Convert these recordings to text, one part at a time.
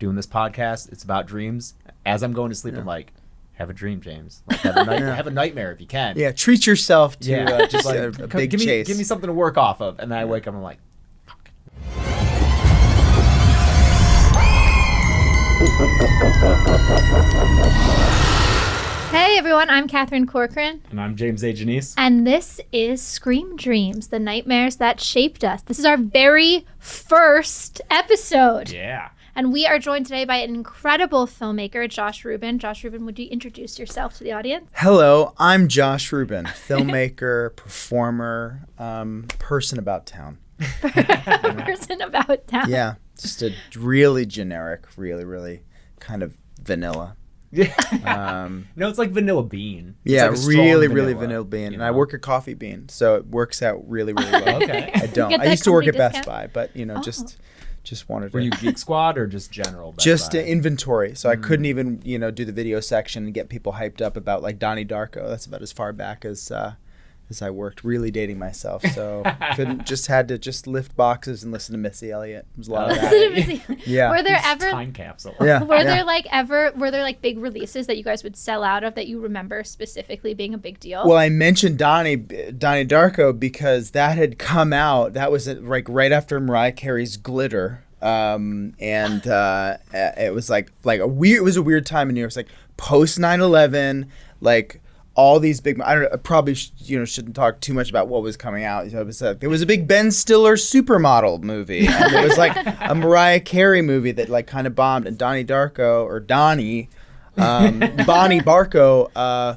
doing this podcast. It's about dreams. As I'm going to sleep, I'm like, have a dream, James. Like, have a nightmare if you can. Yeah, treat yourself to just a big chase. Give me something to work off of. And then I wake up and I'm like, fuck. Hey everyone, I'm Catherine Corcoran. And I'm James A. Janice. And this is Scream Dreams, the nightmares that shaped us. This is our very first episode. Yeah. And we are joined today by an incredible filmmaker, Josh Ruben. Josh Ruben, would you introduce yourself to the audience? Hello, I'm Josh Ruben, filmmaker, performer, person about town. Person about town. Yeah, just a really generic, really kind of vanilla. Yeah. No, it's like vanilla bean. It's Yeah, like a really strong vanilla bean. you And I know? work at Coffee Bean, so it works out really well. Okay. I don't. Get I that used to work at company Best discount? Buy, but just wanted to. Were you Geek Squad or just general? Best Just Buy? inventory, so I couldn't even do the video section and get people hyped up about like Donnie Darko. That's about as far back as I worked. Really dating myself, so had to lift boxes and listen to Missy Elliott. It was a lot of that. Yeah. Were there ever Time capsule. Yeah. were there big releases that you guys would sell out of that you remember specifically being a big deal? Well, I mentioned Donnie Darko because that had come out. That was like right after Mariah Carey's Glitter. It was like it was a weird time in New York. It was like post 9/11, like all these big. I probably shouldn't talk too much about what was coming out. It was a big Ben Stiller supermodel movie, and it was like a Mariah Carey movie that like kind of bombed. And Bonnie Barco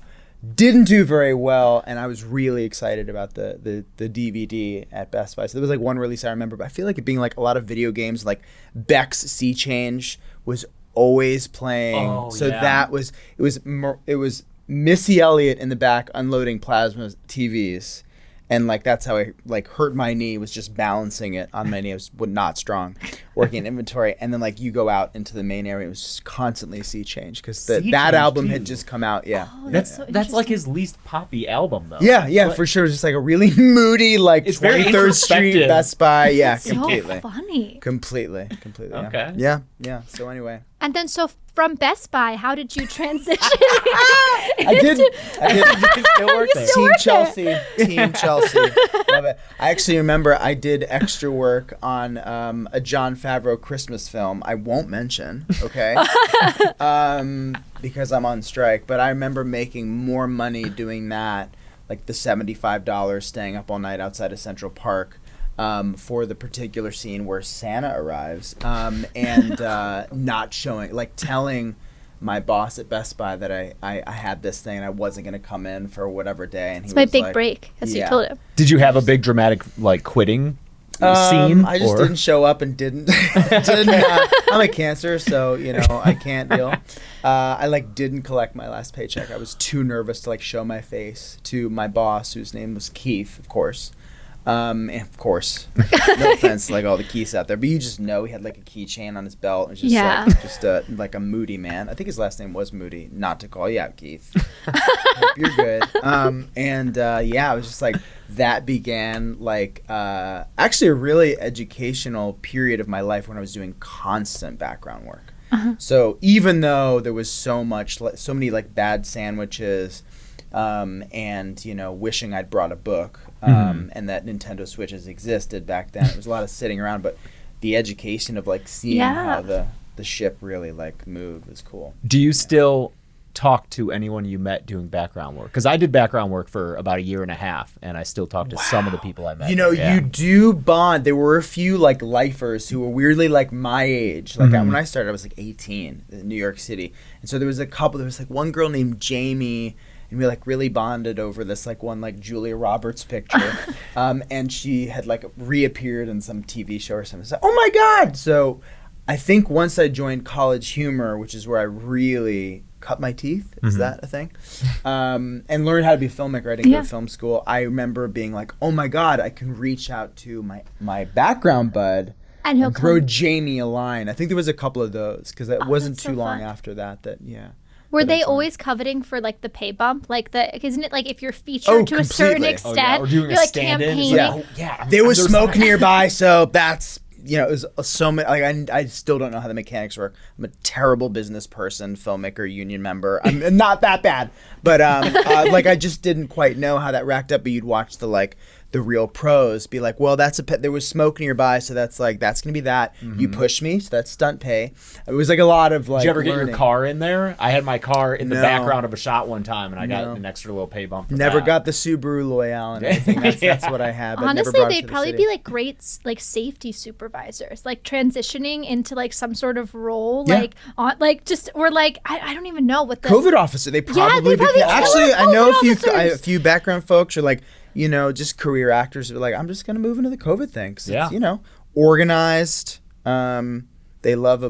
didn't do very well, and I was really excited about the DVD at Best Buy. So there was like one release I remember, but I feel like it being like a lot of video games, like Beck's Sea Change was always playing. Oh, so yeah. it was Missy Elliott in the back unloading plasma TVs. And like that's how I like hurt my knee, was just balancing it on my knee. I was not strong, working in inventory, and then like you go out into the main area, it was just constantly Sea Change because that Change album too. had just come out. Yeah, Oh, That's so like interesting. his least poppy album though. yeah, But for sure. Just like a really moody, like It's very 23rd Street introspective. Best Buy. Yeah, so completely, funny. completely. Okay. Yeah. So anyway, And then so from Best Buy, how did you transition? I did. You can still work there. still Team work Chelsea. Team Chelsea. Love it. I actually remember I did extra work on a Jon Favreau Christmas film. I won't mention, okay? Because I'm on strike. But I remember making more money doing that, like the $75 staying up all night outside of Central Park. For the particular scene where Santa arrives, and not showing, like telling my boss at Best Buy that I had this thing and I wasn't going to come in for whatever day. And he It's my was big like, break. That's what you yeah. told him. Did you have a big dramatic like quitting scene? I just didn't show up and didn't. I'm a Cancer, so I can't deal. I like didn't collect my last paycheck. I was too nervous to like show my face to my boss, whose name was Keith, of course. And of course, no offense to like all the Keiths out there, but you just know he had like a keychain on his belt. It was just like a moody man. I think his last name was Moody. Not to call you out, Keith. Hope you're good. It was just like that began like actually a really educational period of my life when I was doing constant background work. So even though there was so many like bad sandwiches, and wishing I'd brought a book, and that Nintendo Switches existed back then. It was a lot of sitting around, but the education of like seeing how the ship really like moved was cool. Do you still talk to anyone you met doing background work? Because I did background work for about a year and a half, and I still talk to some of the people I met. You do bond. There were a few like lifers who were weirdly like my age. Like when I started, I was like 18 in New York City, and so there was like one girl named Jamie. And we like really bonded over this like one like Julia Roberts picture, and she had like reappeared in some TV show or something. So, oh my God! So I think once I joined College Humor, which is where I really cut my teeth, is that a thing? And learned how to be a filmmaker. I didn't go to film school. I remember being like, oh my God, I can reach out to my background bud And he'll throw come. Jamie a line. I think there was a couple of those because it wasn't that's so too long fun. after that. Were But they it's always coveting for like the pay bump? Like isn't it like if you're featured to a certain completely. extent, Or doing you're a like stand-in. campaigning? It's like, There was there's smoke nearby, so that's you know, it was so many. Like I still don't know how the mechanics work. I'm a terrible business person, filmmaker, union member. I'm not that bad, but like I just didn't quite know how that racked up. But you'd watch the real pros be like, well, there was smoke nearby, so that's gonna be that. You pushed me, so that's stunt pay. It was like a lot of like. Did you ever learning. get your car in there? I had my car in the background of a shot one time, and I got an extra little pay bump. Never got the Subaru Loyale and everything. That's what I had. But Honestly, never brought it they'd to the probably city. be like great like safety supervisors, like transitioning into like some sort of role, Yeah. like on like just or like I don't even know what the COVID officer. They probably they probably actually. I killer know COVID a officers. few background folks are like, you know, just career actors are like, I'm just gonna move into the COVID thing. 'Cause it's, you know, organized. They love a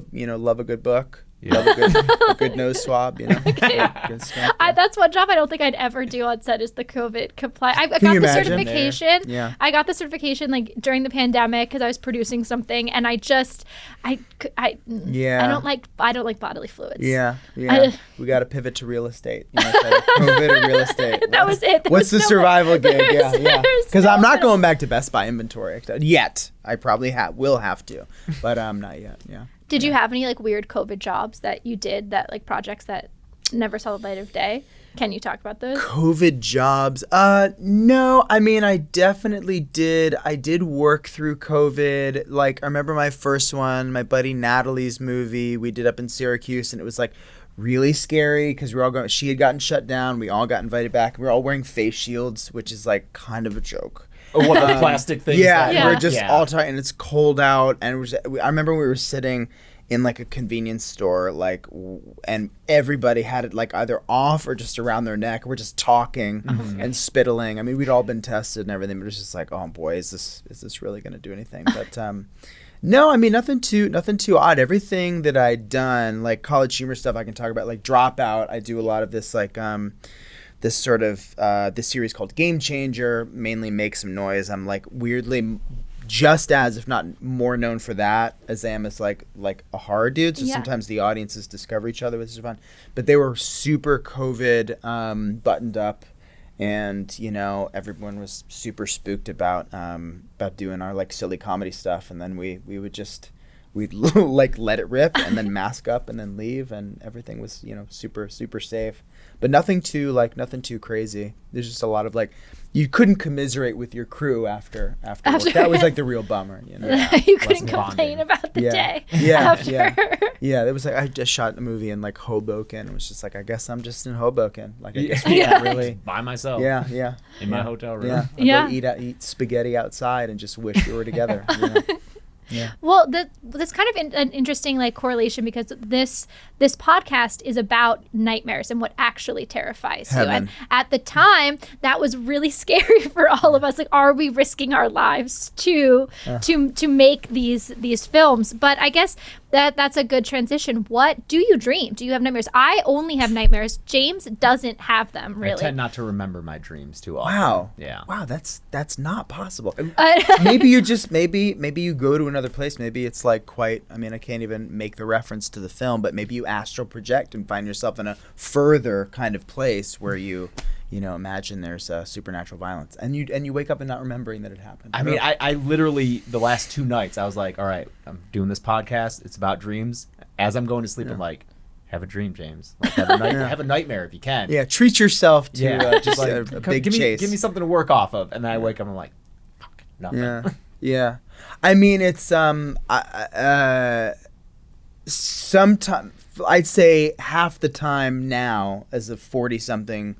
good book. Love a good nose swab. You know, good stuff. that's one job I don't think I'd ever do on set is the COVID compliance. I got you the imagine? certification. Yeah. I got the certification like during the pandemic because I was producing something, and I don't like bodily fluids. Yeah. We got to pivot to real estate. You know, COVID or real estate. That was it. There What's was the no- survival gig? Yeah. there's Because no I'm not middle. going back to Best Buy inventory yet. I probably will have to, but not yet. Yeah. Did you have any like weird COVID jobs that you did that like projects that never saw the light of day? Can you talk about those? COVID jobs? No. I mean, I definitely did. I did work through COVID. Like, I remember my first one, my buddy Natalie's movie we did up in Syracuse, and it was like really scary because we were all going. She had gotten shut down. We all got invited back, and we were all wearing face shields, which is like kind of a joke. Oh, what, the plastic things? Yeah, Yeah. we're just Yeah. all tight, and it's cold out. And I remember we were sitting in like a convenience store, and everybody had it like either off or just around their neck. We're just talking and spittling. I mean, we'd all been tested and everything, but it was just like, oh boy, is this really going to do anything? But no, I mean, nothing too odd. Everything that I'd done, like college humor stuff, I can talk about. Like Dropout, I do a lot of this like. This sort of this series called Game Changer, mainly Make Some Noise. I'm like weirdly just as, if not more known for that as I am as like a horror dude. So sometimes the audiences discover each other, which is fun. But they were super COVID buttoned up, and you know everyone was super spooked about doing our like silly comedy stuff, and then we'd like let it rip and then mask up and then leave, and everything was, you know, super super safe. But nothing too crazy. There's just a lot of like, you couldn't commiserate with your crew after work. That was like the real bummer, you know. You couldn't Less complain bonding. about the day Yeah, after. yeah. It was like I just shot a movie in like Hoboken. It was just like, I guess I'm just in Hoboken. Like I guess we can't really. By myself. Yeah. In my hotel room. Yeah. I'll go eat spaghetti outside and just wish we were together. You know? Yeah. Well, that's kind of an interesting like correlation because this podcast is about nightmares and what actually terrifies you. And at the time, that was really scary for all of us. Like, are we risking our lives to make these films? But I guess that's a good transition. What do you dream? Do you have nightmares? I only have nightmares. James doesn't have them really. I tend not to remember my dreams too often. Wow. Yeah. Wow, that's not possible. Maybe you go to another place. Maybe it's like quite. I mean, I can't even make the reference to the film, but maybe you astral project and find yourself in a further kind of place where you know, imagine there's supernatural violence, and you wake up and not remembering that it happened. I mean, I literally the last 2 nights I was like, all right, I'm doing this podcast. It's about dreams. As I'm going to sleep, I'm like, have a dream, James. Like, have a nightmare if you can. Yeah, treat yourself to just like, a big chase. Give me something to work off of, and then I wake up and I'm like, fuck, nothing. Yeah. I mean, it's sometimes I'd say half the time now as a 40-something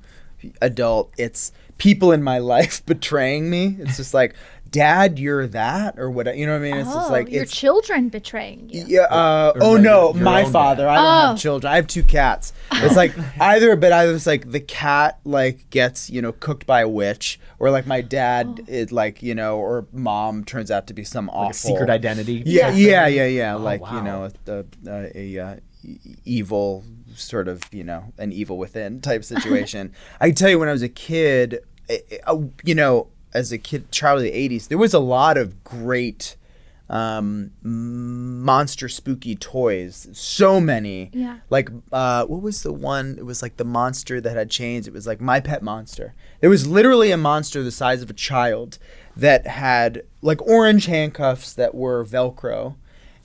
adult, it's people in my life betraying me. It's just like, Dad, you're that, or what? You know what I mean? It's just like your it's children betraying you. Yeah. Or your My own father. dad. I don't have children. I have 2 cats. It's like either it's like the cat like gets, you know, cooked by a witch, or like my dad is like, you know, or mom turns out to be some awful Like a secret identity. Yeah. Oh, Like, wow. you know, evil sort of, you know, an evil within type situation. I can tell you when I was a kid, you know, as a kid, child of the 80s, there was a lot of great monster spooky toys. So many. Yeah. Like, what was the one? It was like the monster that had chains. It was like My Pet Monster. It was literally a monster the size of a child that had like orange handcuffs that were Velcro.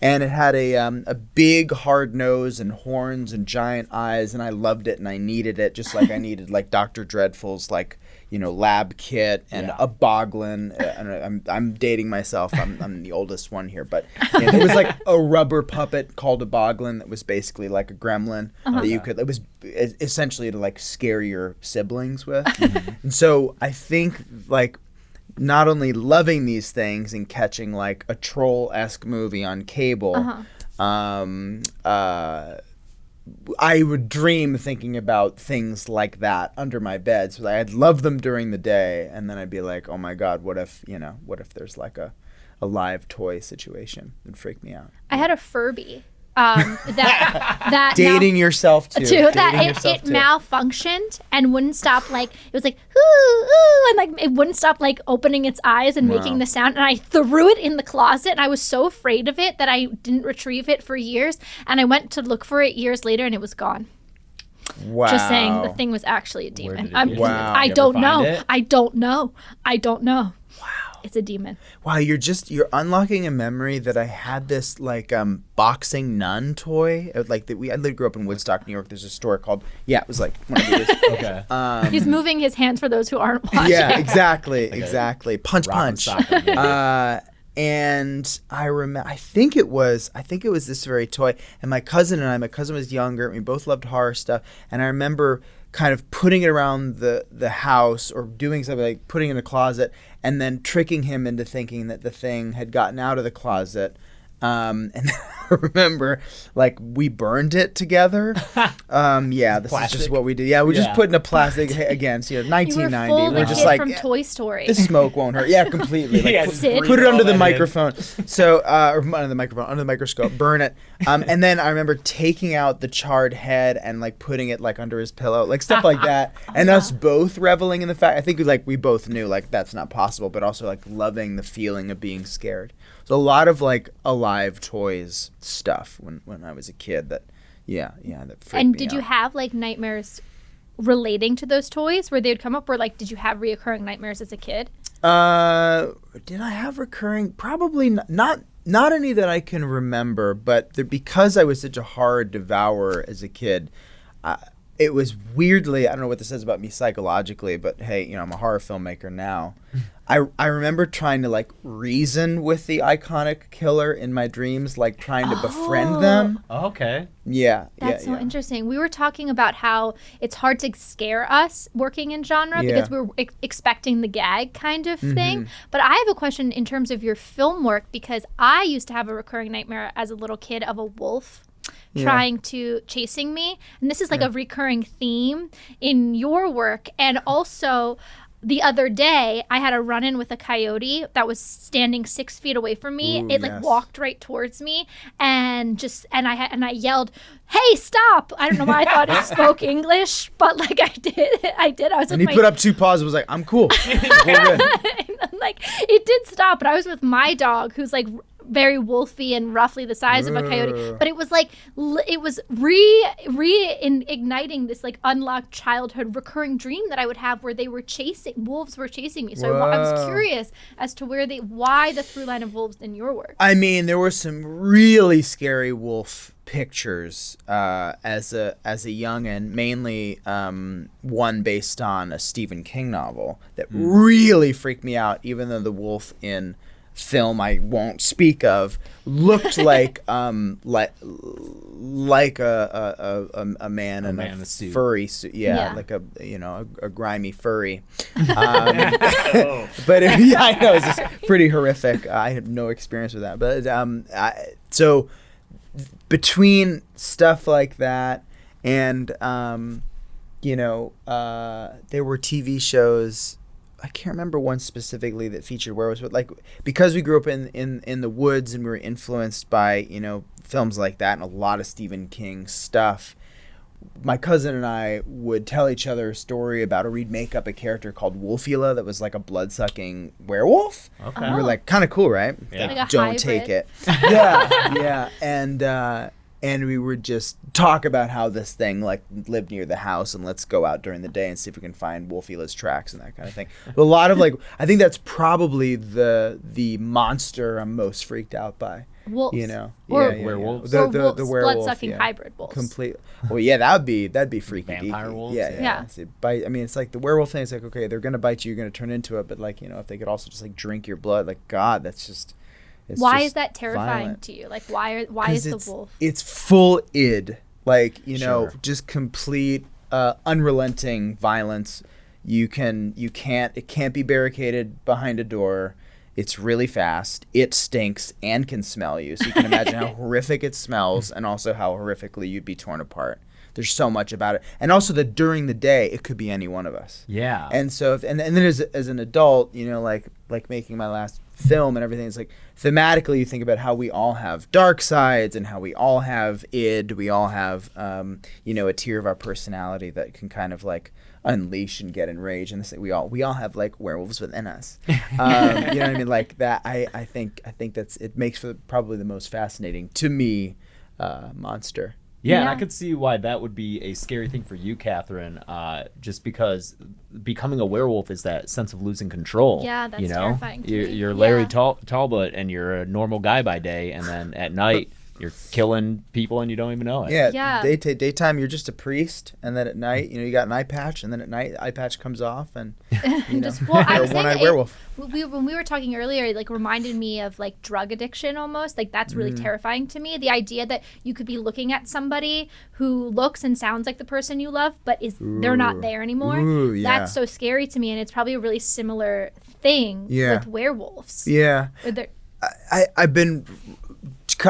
And it had a big hard nose and horns and giant eyes, and I loved it and I needed it, just like I needed like Dr. Dreadful's like, you know, lab kit and a boglin. And I'm dating myself. I'm the oldest one here, but it was like a rubber puppet called a boglin that was basically like a gremlin that you could. It was essentially to like scare your siblings with. And so I think like, not only loving these things and catching like a troll-esque movie on cable, I would dream thinking about things like that under my bed. So I'd love them during the day, and then I'd be like, oh my God, what if there's like a live toy situation? It'd freak me out. I had a Furby. That dating yourself too. That it malfunctioned and wouldn't stop, like it was like ooh, ooh, and like it wouldn't stop like opening its eyes and making the sound, and I threw it in the closet, and I was so afraid of it that I didn't retrieve it for years, and I went to look for it years later and it was gone. Wow. Just saying, the thing was actually a demon. Wow. I don't know. Wow. It's a demon. Wow, you're unlocking a memory that I had this like boxing nun toy. Like I grew up in Woodstock, New York. There's a store called it was like one of these. Okay. He's moving his hands for those who aren't watching. Yeah, exactly. Punch. And I remember, I think it was this very toy. And my cousin was younger. We both loved horror stuff. And I remember kind of putting it around the house or doing something like putting it in a closet and then tricking him into thinking that the thing had gotten out of the closet. And I remember, like, we burned it together. This plastic? is just what we did. Yeah, we just put in a plastic, again, 1990. You were full We're the just kid like, from Toy Story. the smoke won't hurt. Yeah, completely. Like, Sid. put it under the microphone. So, or under the microscope, burn it. And then I remember taking out the charred head and like putting it like under his pillow, like stuff like that. And us both reveling in the fact, I think we both knew like that's not possible, but also like loving the feeling of being scared. So a lot of like alive toys stuff when I was a kid that that freaked me out. And did you have like nightmares relating to those toys where they would come up, or like did you have reoccurring nightmares as a kid? Did I have recurring? Probably not any that I can remember, but because I was such a horror devourer as a kid, it was weirdly, I don't know what this says about me psychologically, but hey, I'm a horror filmmaker now. I remember trying to like reason with the iconic killer in my dreams, like trying to befriend them. Oh, okay. Yeah. That's so interesting. We were talking about how it's hard to scare us working in genre because we're expecting the gag kind of thing. But I have a question in terms of your film work, because I used to have a recurring nightmare as a little kid of a wolf chasing me. And this is like a recurring theme in your work. And also, the other day, I had a run-in with a coyote that was standing 6 feet away from me. Ooh, it like walked right towards me, and I yelled, "Hey, stop!" I don't know why I thought it spoke English, but like I did. I was. And he put up 2 paws and was like, "I'm cool." We're good. Like it did stop, but I was with my dog, who's like very wolfy and roughly the size of a coyote, but it was like it was igniting this like unlocked childhood recurring dream that I would have where wolves were chasing me. So I was curious as to why the through line of wolves in your work. I mean, there were some really scary wolf pictures as a youngin', mainly one based on a Stephen King novel that really freaked me out, even though the wolf in film I won't speak of looked like a man in a furry suit. Like a grimy furry. But I know it's just pretty horrific. I have no experience with that, but so between stuff like that and there were TV shows. I can't remember one specifically that featured werewolves, but like because we grew up in the woods and we were influenced by films like that and a lot of Stephen King stuff, my cousin and I would tell each other a story about, or we'd make up a character called Wolfula that was like a blood-sucking werewolf. Okay. We were like, kind of cool, right? Yeah. Like a don't hybrid. take it. Yeah. And we would just talk about how this thing like lived near the house, and let's go out during the day and see if we can find Wolfula's tracks and that kind of thing. But a lot of like, I think that's probably the monster I'm most freaked out by. Wolves. You know, Or werewolves. Or The wolves, werewolf, blood-sucking yeah. hybrid wolves. Complete. Well, yeah, that'd be freaky. Vampire deaky. wolves? Yeah. Yeah. See, I mean, it's like the werewolf thing. It's like, okay, they're gonna bite you, you're gonna turn into it, but like, you know, if they could also just like drink your blood, like, God, that's just. Why just is that terrifying violent. to you? Like, why is 'Cause the wolf? It's full id, like, you know, Sure. just complete unrelenting violence. It can't be barricaded behind a door. It's really fast. It stinks and can smell you. So you can imagine how horrific it smells, and also how horrifically you'd be torn apart. There's so much about it. And also that during the day, it could be any one of us. Yeah. And so, and then as an adult, you know, like making my last film and everything, it's like thematically you think about how we all have dark sides and how we all have id. We all have, you know, a tier of our personality that can kind of like unleash and get enraged. And we all have like werewolves within us. You know what I mean? Like that. I think it makes for probably the most fascinating to me monster. Yeah, and Yeah. I could see why that would be a scary thing for you, Catherine, just because becoming a werewolf is that sense of losing control. Yeah, that's you know? terrifying to me. You're Larry Yeah. Talbot, and you're a normal guy by day, and then at night you're killing people and you don't even know it. Yeah. Yeah. Daytime you're just a priest, and then at night, you know, you got an eye patch, and then at night the eye patch comes off, and you know, Well, I you're was a saying one-eyed that werewolf. when we were talking earlier, it like reminded me of like drug addiction almost. Like that's really terrifying to me. The idea that you could be looking at somebody who looks and sounds like the person you love, but they're not there anymore. Ooh, yeah. That's so scary to me, and it's probably a really similar thing Yeah. with werewolves. Yeah. Or they're-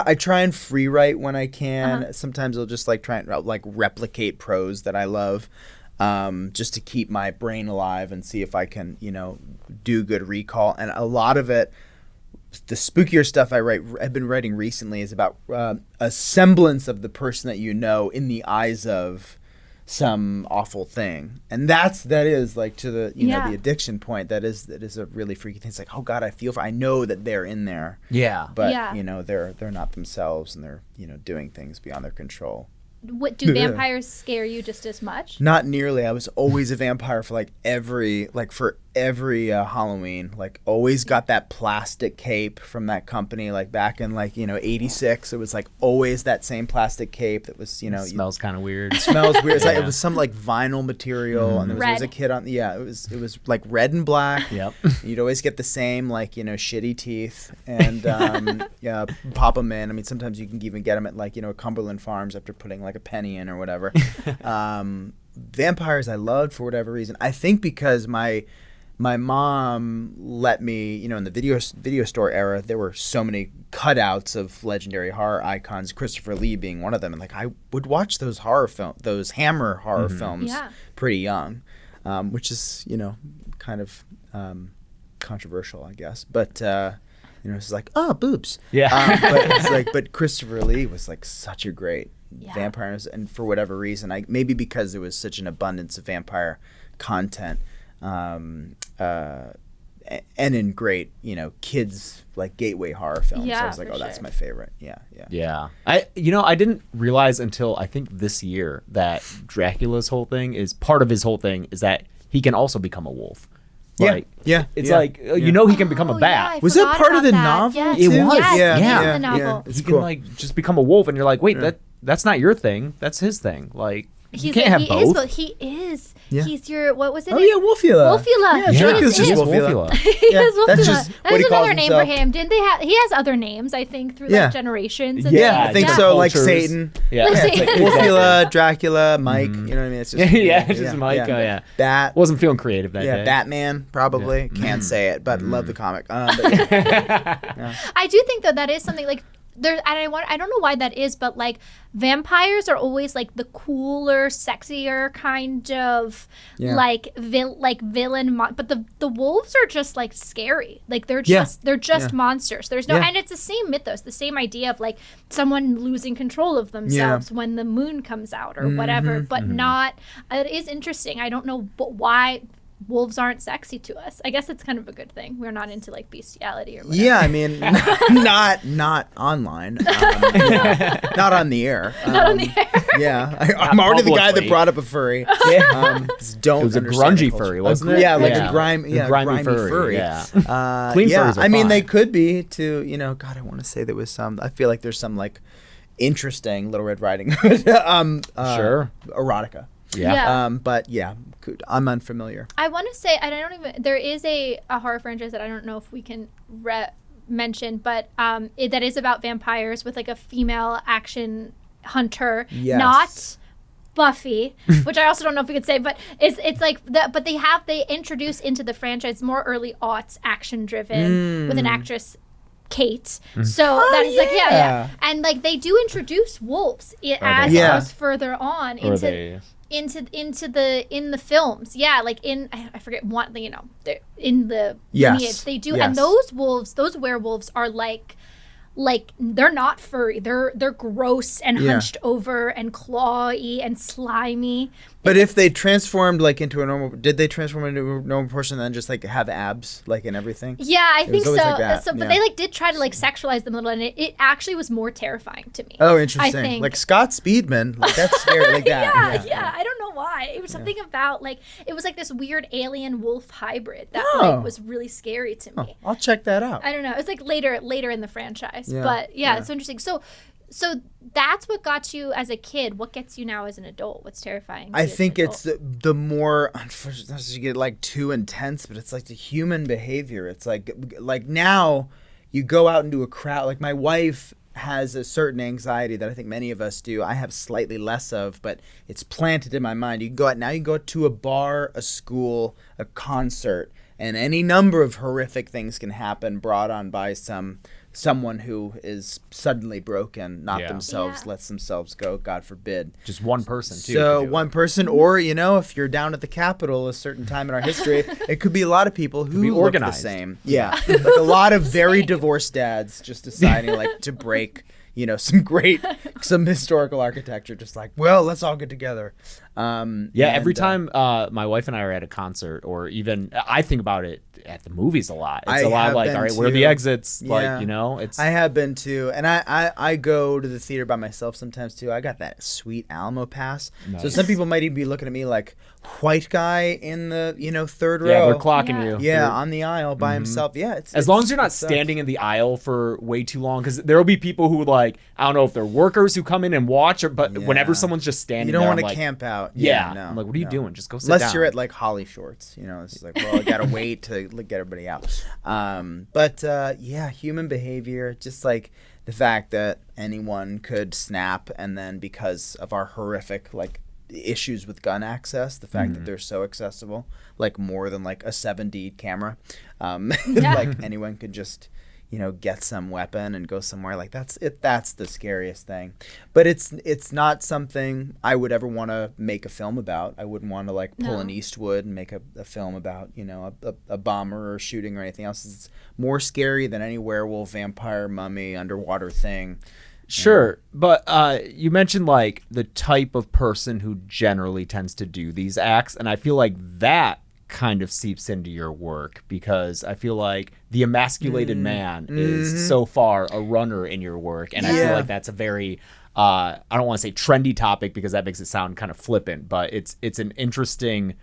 I try and free write when I can. Uh-huh. Sometimes I'll just like try and like replicate prose that I love, just to keep my brain alive and see if I can, you know, do good recall. And a lot of it, the spookier stuff I've been writing recently is about a semblance of the person that you know in the eyes of some awful thing, and that is like to the you know the addiction point. That is a really freaky thing. It's like, oh God, I know that they're in there, Yeah. but Yeah. you know they're not themselves, and they're, you know, doing things beyond their control. What do vampires scare you just as much? Not nearly. I was always a vampire for every Halloween. Like always got that plastic cape from that company. Like back in 86, it was like always that same plastic cape that was, you know, Smells kind of weird. smells weird. It's like Yeah. it was some like vinyl material, and there was always a Red. kid on. Yeah, it was like red and black. Yep. You'd always get the same shitty teeth, and yeah, pop them in. I mean, sometimes you can even get them at Cumberland Farms after putting like a penny in or whatever. Vampires I loved for whatever reason. I think because my mom let me, in the video store era, there were so many cutouts of legendary horror icons, Christopher Lee being one of them, and I would watch those Hammer horror films pretty young, which is kind of controversial, I guess, but it's like, oh, boobs, Yeah. but it's but Christopher Lee was such a great vampire, and for whatever reason, maybe because there was such an abundance of vampire content. And in great, kids gateway horror films. Yeah, so I was like, for oh, that's sure. my favorite. Yeah. Yeah. I didn't realize until I think this year that Dracula's whole thing is part of his whole thing is that he can also become a wolf. Yeah. It's yeah. he can become a bat. I Was that forgot part of about the that. novel, Yes. It was. Yes, Yeah. it is Yeah. in the novel. It's He cool. can just become a wolf, and you're like, wait, that's not your thing. That's his thing. You can't have both. He is. Yeah. He's your, what was it? Oh yeah, Wolfula. Wolfula. Yeah, He Dracula's is just his. Wolfula. He Yeah, is Wolfula. that's just what he There's calls another name for himself. him. Didn't they have? He has other names, I think, through Yeah. generations. And Yeah, things. I think Yeah. so. Like Cultures. Satan. Yeah. Like It's like Satan. Wolfula, Dracula, Mike. You know what I mean? It's just Just Mike. Oh, yeah. Bat. Wasn't feeling creative that Yeah, day. Batman probably. Can't say it, but love the comic. But yeah. I do think that is something I don't know why that is, but like vampires are always like the cooler, sexier kind of villain, but the wolves are just like scary. Like they're just monsters. There's no, and it's the same mythos, the same idea of like someone losing control of themselves when the moon comes out or whatever, but not. It is interesting. I don't know why wolves aren't sexy to us. I guess it's kind of a good thing. We're not into like bestiality or whatever. Yeah, I mean, not online, not on the air. Not on the air. Yeah, I'm already the guy that brought up a furry. Don't. It was a grungy furry, wasn't it? Yeah, like a grimy furry. Yeah. Clean furries are I mean, they could be too. You know, God, I want to say there was some. I feel like there's some like interesting Little Red Riding Hood. Sure. Erotica. Yeah. But yeah, I'm unfamiliar. I want to say, and I don't even, there is a horror franchise that I don't know if we can mention, but that is about vampires with like a female action hunter, not Buffy, which I also don't know if we could say, but it's like but they introduce into the franchise more early aughts action driven with an actress, Kate. So that is like and like they do introduce wolves as it goes further on into the films, like in I forget what, you know, in the lineage they do, and those werewolves are like they're not furry, they're gross and hunched over and clawy and slimy. But if they transformed like into a normal, did they transform into a normal person and then just like have abs like and everything? Yeah, I think so. Like that. But they like did try to like sexualize them a little, and it actually was more terrifying to me. Oh, interesting. I think. Like Scott Speedman, like that's scary, like that. Yeah. I don't know why. It was something about like it was like this weird alien wolf hybrid that like was really scary to me. I'll check that out. I don't know. It's like later in the franchise, but it's interesting. So that's what got you as a kid. What gets you now as an adult? What's terrifying? I think it's the more, unfortunately, not to get like too intense, but it's like the human behavior. It's like now you go out into a crowd. Like my wife has a certain anxiety that I think many of us do. I have slightly less of, but it's planted in my mind. You can go out to a bar, a school, a concert, and any number of horrific things can happen brought on by someone who is suddenly broken, not themselves, lets themselves go, God forbid. Just one person, too. So one person, or, you know, if you're down at the Capitol a certain time in our history, it could be a lot of people who look the same. Yeah. Like a lot of very divorced dads just deciding, like, to break, you know, some historical architecture, just like, well, let's all get together. Every time my wife and I are at a concert, or even I think about it at the movies a lot. It's a lot of like, all right, where are the exits? Like, you know, I have been too, and I go to the theater by myself sometimes too. I got that sweet Alamo pass, so some people might even be looking at me like, white guy in the third row. Yeah, they're clocking you. Yeah, on the aisle by himself. Yeah, as long as you're not standing in the aisle for way too long, because there will be people who like, I don't know if they're workers who come in and watch, but whenever someo's just standing, you don't want to like, camp out. Yeah, no, I'm like, what are you doing? Just go sit down. Unless you're at like Holly Shorts, it's like, well, I gotta wait to get everybody out. Human behavior, just like the fact that anyone could snap, and then because of our horrific like issues with gun access, the fact that they're so accessible, like more than like a 7D camera, like anyone could just get some weapon and go somewhere. Like that's the scariest thing. But it's not something I would ever want to make a film about. I wouldn't want to like pull an Eastwood and make a film about a bomber or shooting or anything else. It's more scary than any werewolf, vampire, mummy, underwater thing. Sure, but you mentioned like the type of person who generally tends to do these acts, and I feel like that kind of seeps into your work, because I feel like the emasculated man is so far a runner in your work, and I feel like that's a very I don't want to say trendy topic because that makes it sound kind of flippant, but it's an interesting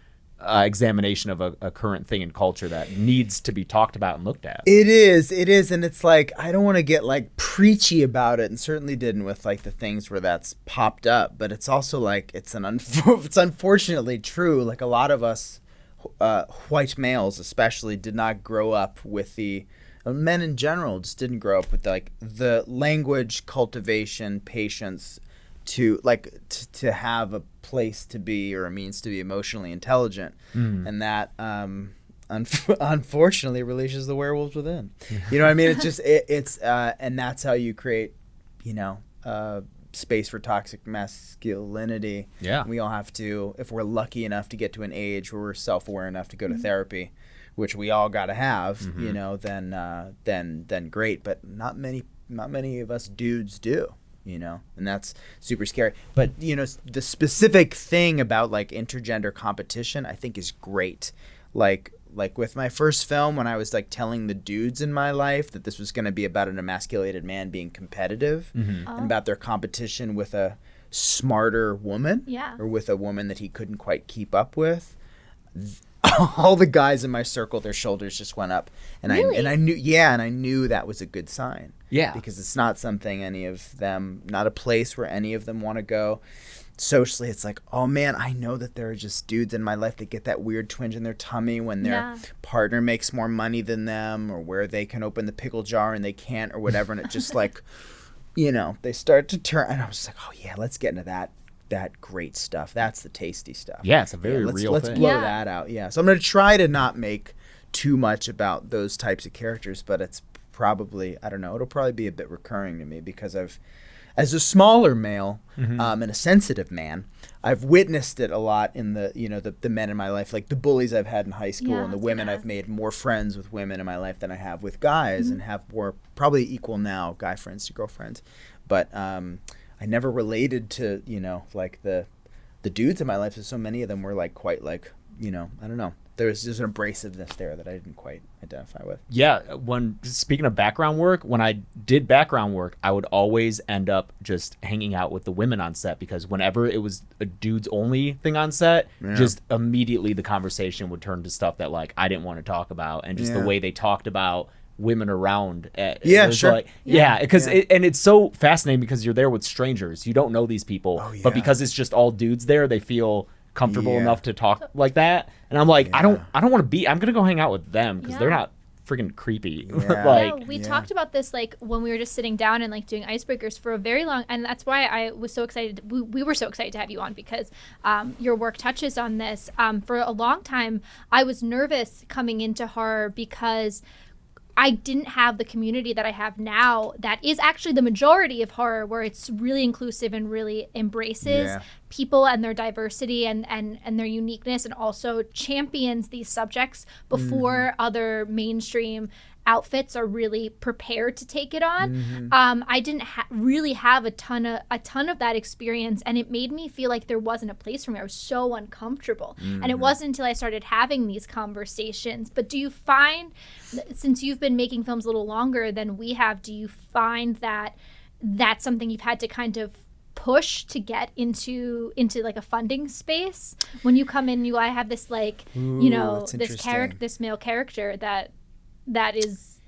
examination of a current thing in culture that needs to be talked about and looked at. It is, and it's like, I don't want to get like preachy about it, and certainly didn't with like the things where that's popped up, but it's also like it's unfortunately true. Like a lot of us white males especially did not grow up with men in general just didn't grow up with like the language, cultivation, patience to have a place to be or a means to be emotionally intelligent, and that unfortunately releases the werewolves within. You know what I mean? It's just it's and that's how you create space for toxic masculinity. Yeah. We all have to, if we're lucky enough to get to an age where we're self-aware enough to go to therapy, which we all got to have, then great. But not many of us dudes do, and that's super scary. But, the specific thing about like intergender competition, I think is great. Like with my first film, when I was like telling the dudes in my life that this was going to be about an emasculated man being competitive and about their competition with a smarter woman or with a woman that he couldn't quite keep up with, all the guys in my circle, their shoulders just went up, and I knew that was a good sign. Yeah, because it's not something not a place where any of them want to go. Socially, it's like, oh man, I know that there are just dudes in my life that get that weird twinge in their tummy when their partner makes more money than them, or where they can open the pickle jar and they can't, or whatever, and it just like, they start to turn, and I was like, oh yeah, let's get into that great stuff. That's the tasty stuff. Yeah, it's a very real thing. Let's blow that out. Yeah, so I'm gonna try to not make too much about those types of characters, but it's probably, I don't know, it'll probably be a bit recurring to me because as a smaller male and a sensitive man, I've witnessed it a lot in the men in my life, like the bullies I've had in high school and the women. I've made more friends with women in my life than I have with guys, and have more, probably equal now, guy friends to girlfriends. But I never related to, like the dudes in my life, so many of them were like quite like, I don't know. There's an abrasiveness there that I didn't quite identify with. Yeah, speaking of background work, when I did background work, I would always end up just hanging out with the women on set, because whenever it was a dudes only thing on set, just immediately the conversation would turn to stuff that like I didn't want to talk about, and just the way they talked about women around. Sure. Because it's so fascinating because you're there with strangers. You don't know these people, but because it's just all dudes there, they feel comfortable enough to talk like that, and I'm like, I don't want to be, I'm gonna go hang out with them because they're not freaking creepy. We talked about this like when we were just sitting down and like doing icebreakers for a very long, and that's why I was so excited, we were so excited to have you on, because your work touches on this. For a long time I was nervous coming into horror because I didn't have the community that I have now that is actually the majority of horror, where it's really inclusive and really embraces people and their diversity and their uniqueness, and also champions these subjects before other mainstream outfits are really prepared to take it on. I didn't really have a ton of that experience, and it made me feel like there wasn't a place for me. I was so uncomfortable, and it wasn't until I started having these conversations. But do you find, since you've been making films a little longer than we have, do you find that that's something you've had to kind of push to get into like a funding space? When you come in, I have this like, this male character that is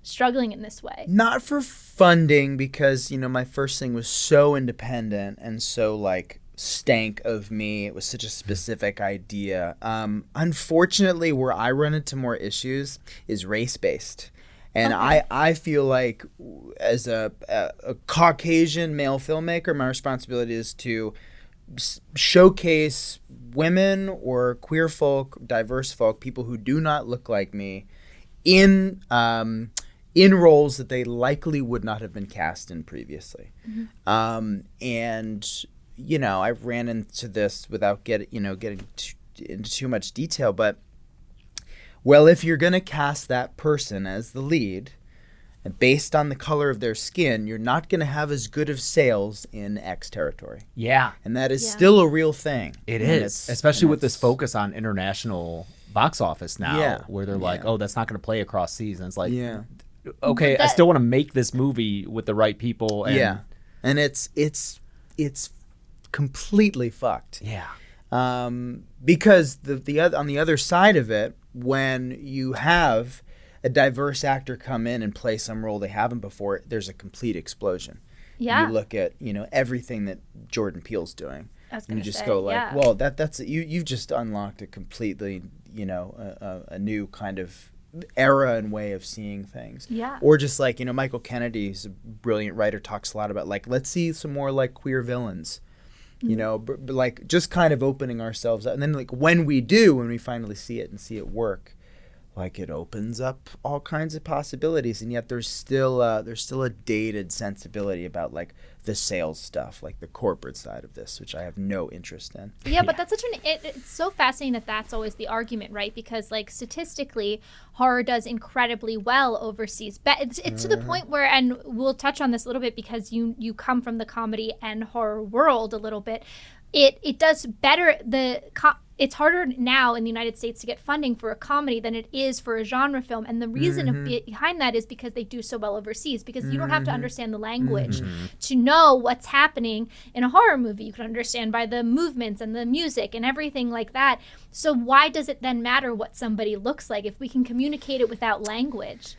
struggling in this way. Not for funding, because my first thing was so independent and so like stank of me. It was such a specific idea. Unfortunately, where I run into more issues is race-based. And I feel like as a Caucasian male filmmaker, my responsibility is to showcase women or queer folk, diverse folk, people who do not look like me, in roles that they likely would not have been cast in previously. And I've ran into this without getting into too much detail, but if you're going to cast that person as the lead, and based on the color of their skin, you're not going to have as good of sales in X territory. Yeah. And that is still a real thing. It is, especially with this focus on international box office now, where they're like, oh, that's not going to play across seas. And it's like, okay, I still want to make this movie with the right people. And and it's completely fucked. Because on the other side of it, when you have a diverse actor come in and play some role they haven't before, there's a complete explosion. You look at everything that Jordan Peele's doing, and you just go like, well, that's you've just unlocked a completely a new kind of era and way of seeing things. Or just like Michael Kennedy's a brilliant writer, talks a lot about like, let's see some more like queer villains. But like just kind of opening ourselves up, and then like when we finally see it and see it work, like it opens up all kinds of possibilities, and yet there's still a dated sensibility about like the sales stuff, like the corporate side of this, which I have no interest in. Yeah, but that's it's so fascinating that that's always the argument, right? Because like statistically, horror does incredibly well overseas. It's to the point where, and we'll touch on this a little bit because you come from the comedy and horror world a little bit. It does better. It's harder now in the United States to get funding for a comedy than it is for a genre film. And the reason behind that is because they do so well overseas, because you don't have to understand the language to know what's happening in a horror movie. You can understand by the movements and the music and everything like that. So why does it then matter what somebody looks like if we can communicate it without language?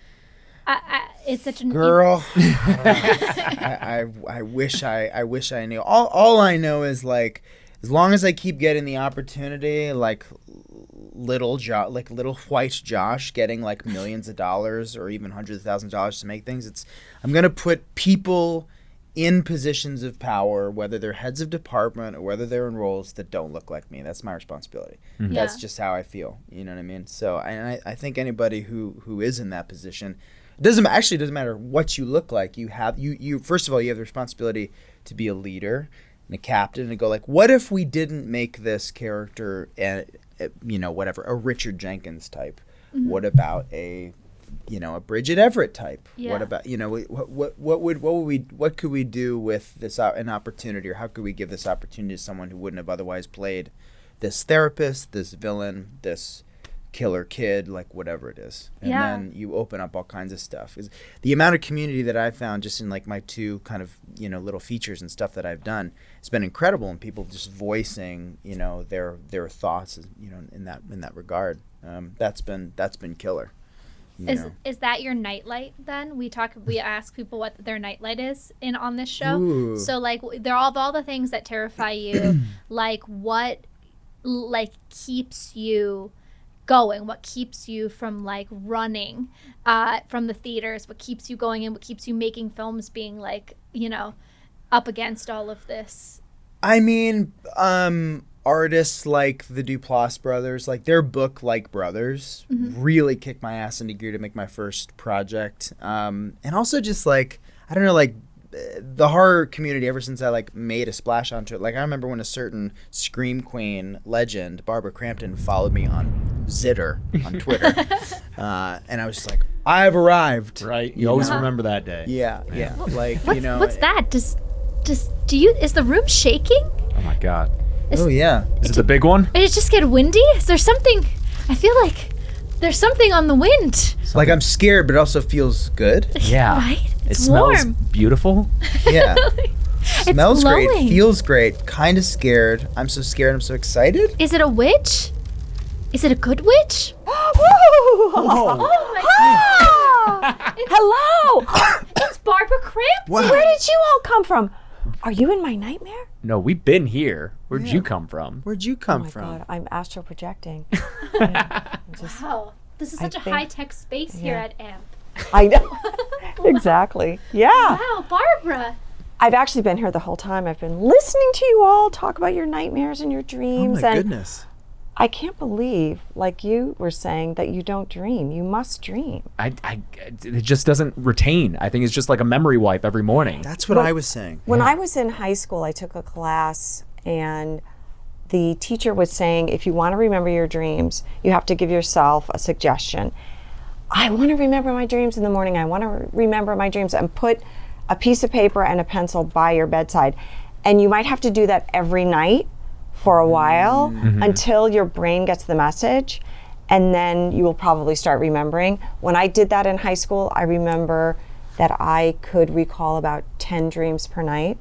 It's such an girl. I wish I knew. All I know is like, as long as I keep getting the opportunity, like little white Josh getting like millions of dollars or even hundreds of thousands of dollars to make things, I'm gonna put people in positions of power, whether they're heads of department or whether they're in roles that don't look like me. That's my responsibility. Mm-hmm. That's just how I feel. You know what I mean? So I think anybody who is in that position, it doesn't matter what you look like. You first of all, you have the responsibility to be a leader and a captain, and go like, what if we didn't make this character whatever, a Richard Jenkins type? What about a Bridget Everett type? Yeah. What about what could we do with this an opportunity, or how could we give this opportunity to someone who wouldn't have otherwise played this therapist, this villain, this killer kid, like whatever it is. And then you open up all kinds of stuff. The amount of community that I've found just in like my two kind of little features and stuff that I've done, it's been incredible, and people just voicing their thoughts in that regard. That's been killer. Is that your nightlight then? We ask people what their nightlight is on this show. Ooh. So like they're all the things that terrify you. Like what keeps you going? What keeps you from like running from the theaters? What keeps you going, and what keeps you making films, being like up against all of this? I mean, artists like the Duplass brothers, like their book Like Brothers really kicked my ass into gear to make my first project. And also just like, I don't know, like the horror community, ever since I like made a splash onto it. Like I remember when a certain Scream Queen legend, Barbara Crampton, followed me on Zitter on Twitter. And I was just like, I've arrived. Right. You always remember that day. Yeah. Like, what's that? Is the room shaking? Oh my God. Oh yeah. Is it the big one? Did it just get windy? Is there something? I feel like there's something on the wind. Like I'm scared, but it also feels good. Yeah. Right? It It's smells warm. Beautiful. Yeah. Smells great. glowing. Feels great. Kind of scared. I'm so scared. I'm so excited. Is it a witch? Is it a good witch? Oh. Oh my God! Hello! It's Barbara Crampton. Wow. Where did you all come from? Are you in my nightmare? No, we've been here. Where'd you come from? Where'd you come Oh my from? God, I'm astral projecting. Wow, this is such a think- high-tech space here at AMP. I know. Exactly. Yeah. Wow, Barbara. I've actually been here the whole time. I've been listening to you all talk about your nightmares and your Oh dreams. my and goodness. I can't believe, like you were saying, that you don't dream. You must dream. It just doesn't retain. I think it's just like a memory wipe every morning. That's what I was saying. When I was in high school, I took a class and the teacher was saying, if you want to remember your dreams, you have to give yourself a suggestion. I want to remember my dreams in the morning. I want to remember my dreams, and put a piece of paper and a pencil by your bedside. And you might have to do that every night for a while until your brain gets the message, and then you will probably start remembering. When I did that in high school, I remember that I could recall about 10 dreams per night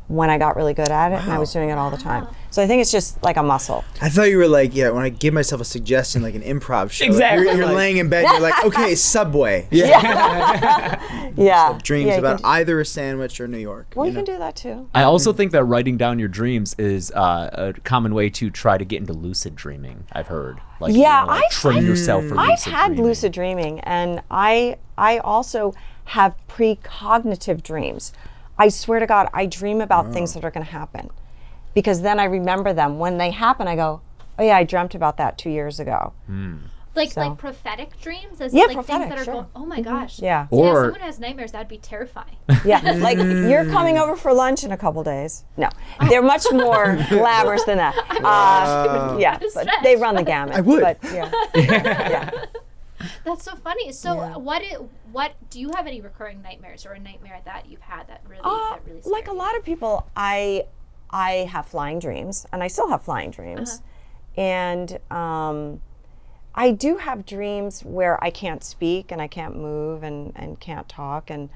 when I got really good at it, and I was doing it all the time. So I think it's just like a muscle. I thought you were like, when I give myself a suggestion, like an improv show. Exactly. You're laying in bed, you're like, okay, Subway. Yeah. Dreams Yeah, you about can- either a sandwich or New York. Well, you can do that too. I also think that writing down your dreams is a common way to try to get into lucid dreaming. I've heard. Like, Yeah, train yourself for I've lucid had dreaming. lucid dreaming, and I also have precognitive dreams. I swear to God, I dream about things that are going to happen, because then I remember them. When they happen, I go, oh yeah, I dreamt about that 2 years ago. Like prophetic dreams, as Yeah, like prophetic, things that are sure. going. Oh my gosh. Yeah. So yeah, Or- someone who has nightmares, that'd be terrifying. Yeah, like you're coming over for lunch in a couple days. No, they're much more glamorous than that. Yeah, but they run the gamut. I would. But, yeah. That's so funny. So what do you have any recurring nightmares or a nightmare that you've had that really scared Like a lot of people, I have flying dreams, and I still have flying dreams, and I do have dreams where I can't speak and I can't move and can't talk, and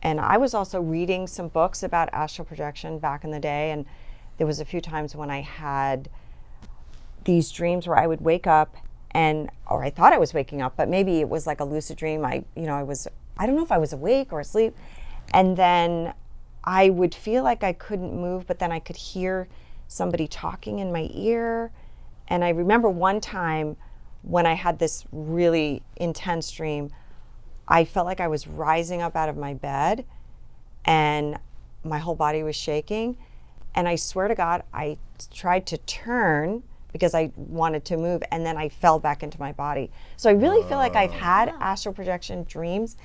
I was also reading some books about astral projection back in the day, and there was a few times when I had these dreams where I would wake up or I thought I was waking up, but maybe it was like a lucid dream. I don't know if I was awake or asleep, and then I would feel like I couldn't move, but then I could hear somebody talking in my ear. And I remember one time when I had this really intense dream, I felt like I was rising up out of my bed and my whole body was shaking. And I swear to God, I tried to turn because I wanted to move, and then I fell back into my body. So I really feel like I've had astral projection dreams.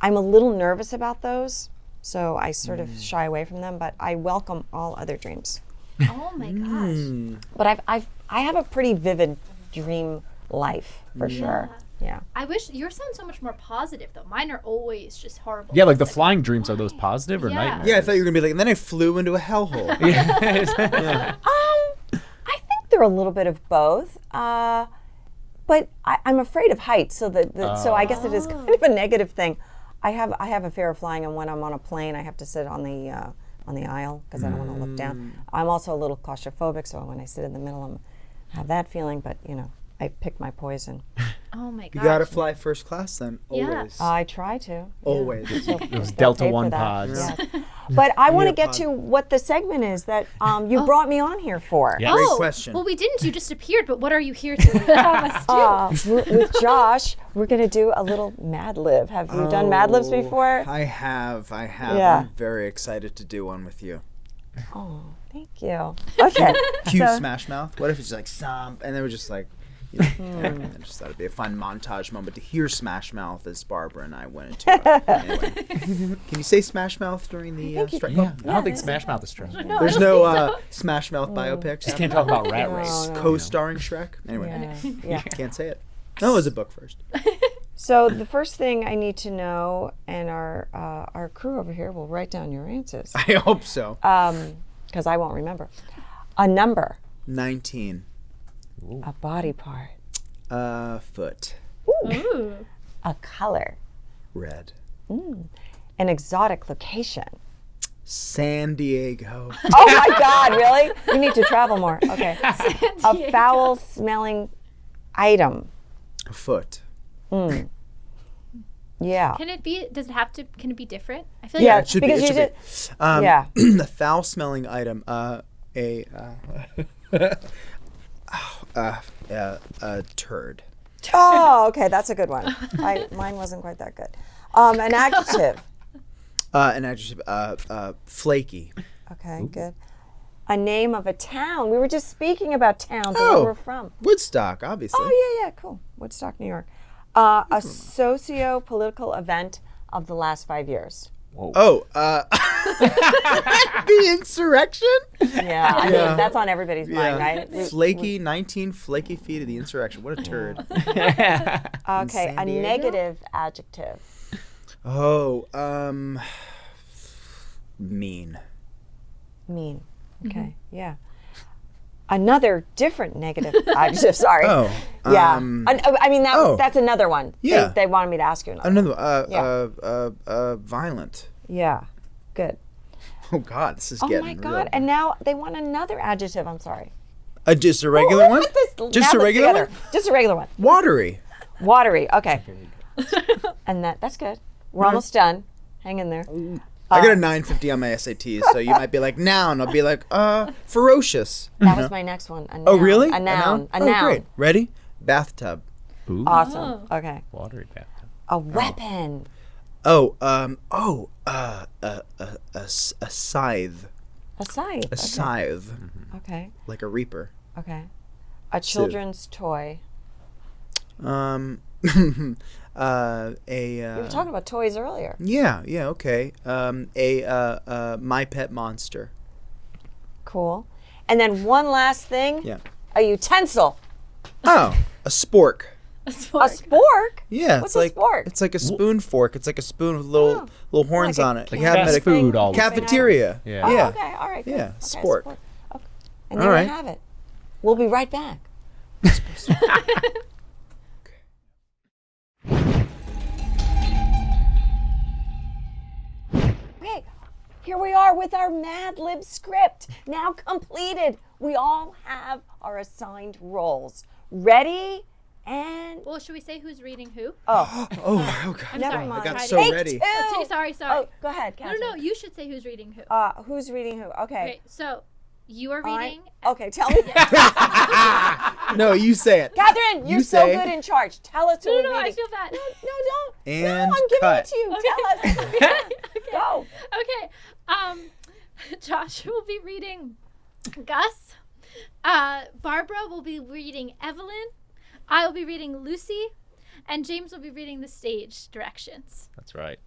I'm a little nervous about those, so I sort of shy away from them, but I welcome all other dreams. Oh my gosh. But I have a pretty vivid dream life for sure. Yeah. I wish yours sounds so much more positive though. Mine are always just horrible. Yeah, like the flying dreams, are those positive or Yeah. nightmares? Yeah, I thought you were gonna be like, and then I flew into a hellhole. I think they're a little bit of both, but I'm afraid of heights, so so I guess it is kind of a negative thing. I have a fear of flying, and when I'm on a plane, I have to sit on the aisle because I don't want to look down. I'm also a little claustrophobic, so when I sit in the middle, I have that feeling. But I pick my poison. Oh my You gosh. gotta fly first class then. Yeah. Always. I try to. Always. So Those don't Delta pay for One that. pods. Yeah. But I want to a get pod. to what the segment is that you brought me on here for. Yeah. Great Oh, question. well, we didn't. You just appeared, but what are you here to have us do? With Josh, we're going to do a little Mad Lib. Have you done Mad Libs before? I have. Yeah. I'm very excited to do one with you. Oh, thank you. Okay. Cue So- Smash Mouth. What if it's like Somp, and then we're just like, I just thought it'd be a fun montage moment to hear Smash Mouth as Barbara and I went into it. Anyway, can you say Smash Mouth during the strike? Yeah, I don't think Smash Mouth is true. There's no Smash Mouth biopics. Just can't talk about rat race. No. Co-starring Shrek. Anyway, Yeah. can't say it. No, it was a book first. So the first thing I need to know, and our crew over here will write down your answers, I hope so. because I won't remember. A number, 19. a body part, Foot. Ooh. a color, Red. an exotic location. San Diego. Oh my God, really? You need to travel more. Okay. A foul-smelling item. Foot. Yeah. Can it be? Does it have to? Can it be different? I feel Yeah. like It should be. Because It you should be. Yeah. The foul-smelling item. A turd. Oh, okay, that's a good one. Mine wasn't quite that good. An adjective. An adjective. Flaky. Okay, good. A name of a town. We were just speaking about towns and Oh. where we're from. Woodstock, obviously. Oh, yeah, cool. Woodstock, New York. A socio-political event of the last 5 years. Oh, the insurrection? Yeah, I mean, that's on everybody's mind, right? Flaky, 19 flaky feet of the insurrection. What a turd. Okay, San a Diego? negative adjective. Oh, mean. Mean. Okay, yeah. Another different negative adjective, sorry. Oh, Yeah. I mean, that's another one. Yeah. They wanted me to ask you another. Another, violent. Yeah, good. Oh God, this is Oh getting my real. God! And now they want another adjective. I'm sorry. Just a regular one? Just a regular one? Just a regular one. Watery. Watery. Okay. And that's good. We're almost done. Hang in there. I got a 950 on my SATs, so you might be like noun. I'll be like ferocious. That was my next one. A noun. Oh really? A noun. A Oh, noun. great. Ready? Bathtub. Ooh. Awesome. Okay. Watery bathtub. A weapon. Oh, a scythe. A scythe. A scythe. Okay. Like a reaper. Okay. A children's toy. You were talking about toys earlier. Yeah, okay. My pet monster. Cool. And then one last thing. Yeah. A utensil. Oh, a spork. A A spork. spork? Yeah, What's it's like a spork? it's like a spoon fork. It's like a spoon with little horns Like a on it. Like You have them fast at a food all the time. cafeteria. Yeah. Oh, Yeah. okay. All right. Good. Yeah, Okay, spork. Okay. And All there right. you have it. We'll be right back. Okay, here we are with our Mad Lib script now completed. We all have our assigned roles. Ready and Well, should we say who's reading who? Oh, God. I'm never sorry. mind. I got Tried so it. ready. Oh, sorry. Oh, go ahead, No, Catherine. no, you should say who's reading who. Who's reading who? Okay. Okay, so you are reading. Okay, tell me. No, you say it. Catherine, you're You so say- good in charge. Tell us who No, we're no, I reading. feel bad. No, don't. And no, I'm giving cut. it to you. Okay. Tell us. Okay. Go. Okay. Josh will be reading Gus. Barbara will be reading Evelyn. I will be reading Lucy. And James will be reading the stage directions. That's right.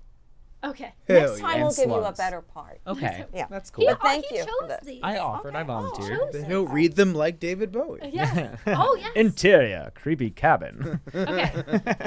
Okay. Hell Next time yeah. we'll give you a slugs. better part. Okay. Yeah. That's He, cool. But thank he you chose for this. these. I offered. Okay. I volunteered. chose Then it. he'll read them like David Bowie. Yes. Oh, yes. Interior, creepy cabin. Okay.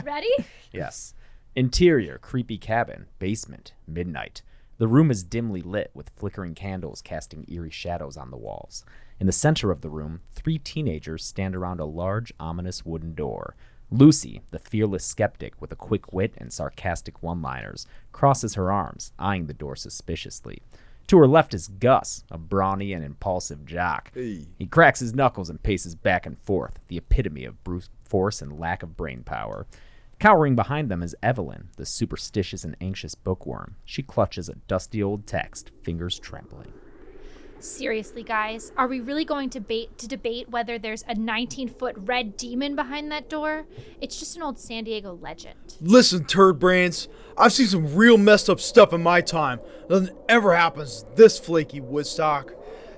Ready? Yes. Interior, creepy cabin, basement, midnight. The room is dimly lit with flickering candles casting eerie shadows on the walls. In the center of the room, 3 teenagers stand around a large, ominous wooden door. Lucy, the fearless skeptic with a quick wit and sarcastic one-liners, crosses her arms, eyeing the door suspiciously. To her left is Gus, a brawny and impulsive jock. Hey. He cracks his knuckles and paces back and forth, the epitome of brute force and lack of brain power. Cowering behind them is Evelyn, the superstitious and anxious bookworm. She clutches a dusty old text, fingers trembling. Seriously, guys, are we really going to debate whether there's a 19-foot red demon behind that door? It's just an old San Diego legend. Listen, turd brains. I've seen some real messed up stuff in my time. Nothing ever happens this flaky, Woodstock.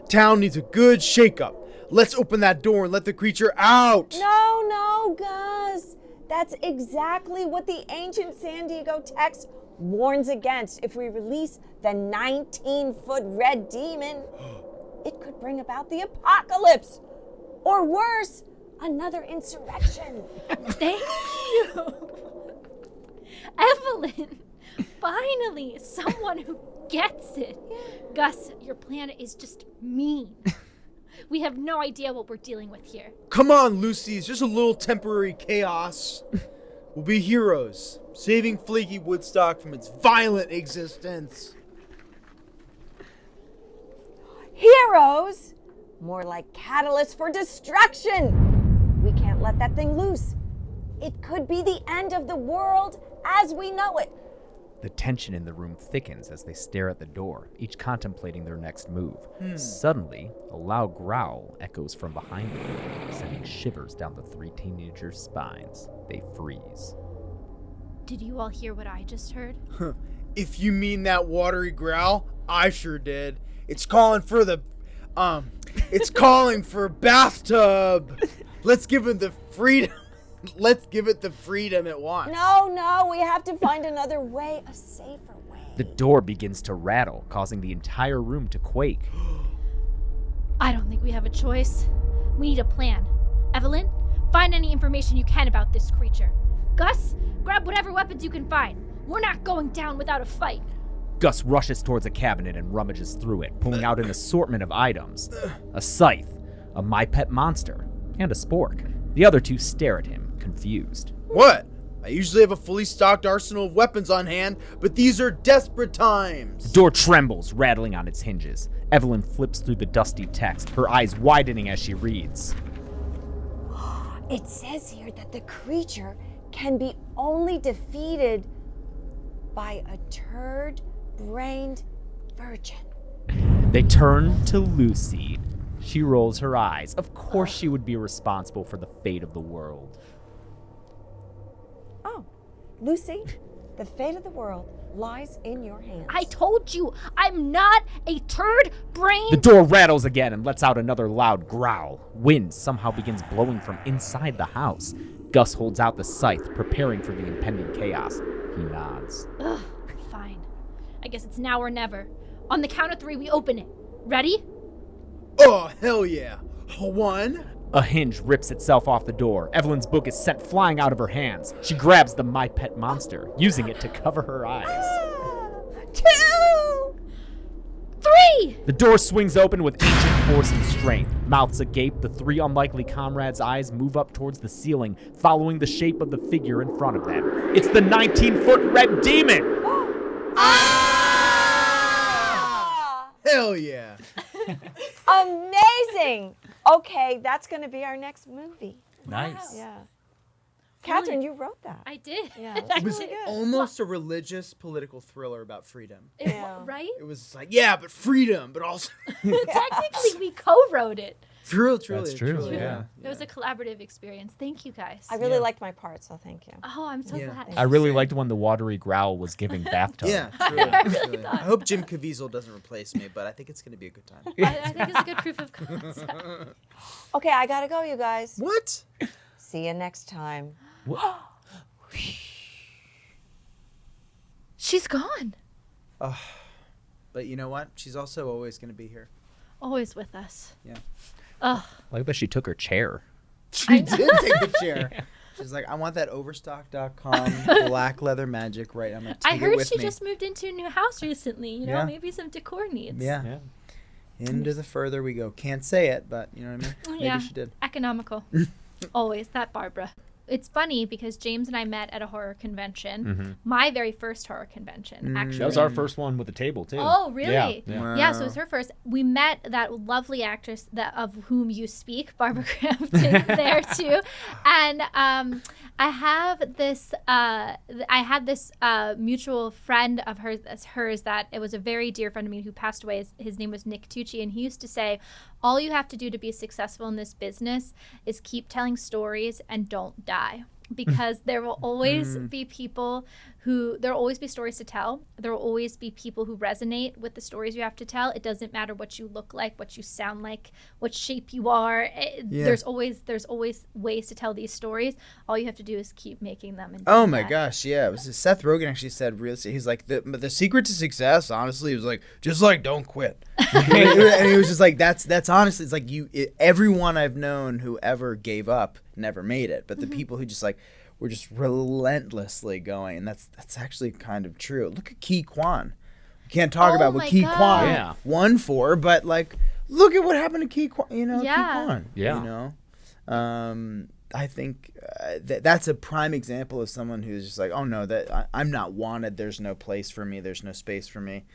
Town needs a good shakeup. Let's open that door and let the creature out. No, Gus. That's exactly what the ancient San Diego text warns against. If we release the 19-foot red demon, it could bring about the apocalypse. Or worse, another insurrection. Thank you. Evelyn, finally, someone who gets it. Gus, your plan is just mean. We have no idea what we're dealing with here. Come on, Lucy. It's just a little temporary chaos. We'll be heroes, saving flaky Woodstock from its violent existence. Heroes? More like catalysts for destruction. We can't let that thing loose. It could be the end of the world as we know it. The tension in the room thickens as they stare at the door, each contemplating their next move. Suddenly, a loud growl echoes from behind them, sending shivers down the 3 teenagers' spines. They freeze. Did you all hear what I just heard? If you mean that watery growl, I sure did. It's calling for it's calling for bathtub. Let's give it the freedom. Let's give it the freedom it wants. No, we have to find another way, a safer way. The door begins to rattle, causing the entire room to quake. I don't think we have a choice. We need a plan. Evelyn, find any information you can about this creature. Gus, grab whatever weapons you can find. We're not going down without a fight. Gus rushes towards a cabinet and rummages through it, pulling out an assortment of items. A scythe, a My Pet Monster, and a spork. The other 2 stare at him, confused. What? I usually have a fully stocked arsenal of weapons on hand, but these are desperate times. The door trembles, rattling on its hinges. Evelyn flips through the dusty text, her eyes widening as she reads. It says here that the creature can be only defeated by a turd-brained virgin. They turn to Lucy. She rolls her eyes. Of course she would be responsible for the fate of the world. Oh, Lucy, the fate of the world lies in your hands. I told you, I'm not a turd brain. The door rattles again and lets out another loud growl. Wind somehow begins blowing from inside the house. Gus holds out the scythe, preparing for the impending chaos. He nods. Ugh, fine. I guess it's now or never. On the count of 3, we open it. Ready? Oh, hell yeah. 1. A hinge rips itself off the door. Evelyn's book is sent flying out of her hands. She grabs the My Pet Monster, using it to cover her eyes. 2. 3! The door swings open with ancient force and strength. Mouths agape, the 3 unlikely comrades' eyes move up towards the ceiling, following the shape of the figure in front of them. It's the 19-foot red demon! Hell yeah. Amazing. Okay, that's going to be our next movie. Nice. Yeah. Catherine, you wrote that. I did. Yeah, It was really good. almost a religious political thriller about freedom. Yeah. Right? It was like, yeah, but freedom, but also... Technically, we co-wrote it. Truly, That's true, yeah. It was a collaborative experience. Thank you, guys. I really liked my part, so thank you. Oh, I'm so Yeah. glad. I really liked when the watery growl was giving bathtub. Yeah, truly. I hope Jim Caviezel doesn't replace me, but I think it's going to be a good time. I think it's a good proof of concept. Okay, I got to go, you guys. What? See you next time. She's gone. But you know what? She's also always going to be here. Always with us. Yeah. Ugh. Like that she took her chair. She did take the chair. She's like, I want that Overstock.com black leather magic, right? I'm going to take I it heard with she me. just moved into a new house recently. You know, Yeah. maybe some decor needs. Yeah. Into the further we go. Can't say it, but you know what I mean? Yeah. Maybe she did. Economical. Always. That Barbara. It's funny because James and I met at a horror convention. My very first horror convention, actually. That was our first one with the table, too. Oh, really? Yeah. Yeah, so it was her first. We met that lovely actress of whom you speak, Barbara Crampton, there too. And I had this mutual friend of hers that it was a very dear friend of mine who passed away. His name was Nick Tucci, and he used to say, all you have to do to be successful in this business is keep telling stories and don't die. Because there will always be people there will always be stories to tell. There will always be people who resonate with the stories you have to tell. It doesn't matter what you look like, what you sound like, what shape you are. There's always ways to tell these stories. All you have to do is keep making them. And Oh my gosh, yeah. It was Seth Rogen actually said he's like the secret to success, honestly, was like just like don't quit. And he was just like that's honestly, it's like everyone I've known who ever gave up never made it, but the people who just like were just relentlessly going, and that's actually kind of true. Look at Ki Kwan. We can't talk about what Ki Kwan won for, but like look at what happened to Ki Kwan. You know, Ki Kwan. Yeah. You know, I think that's a prime example of someone who's just like, oh no, that I'm not wanted. There's no place for me. There's no space for me.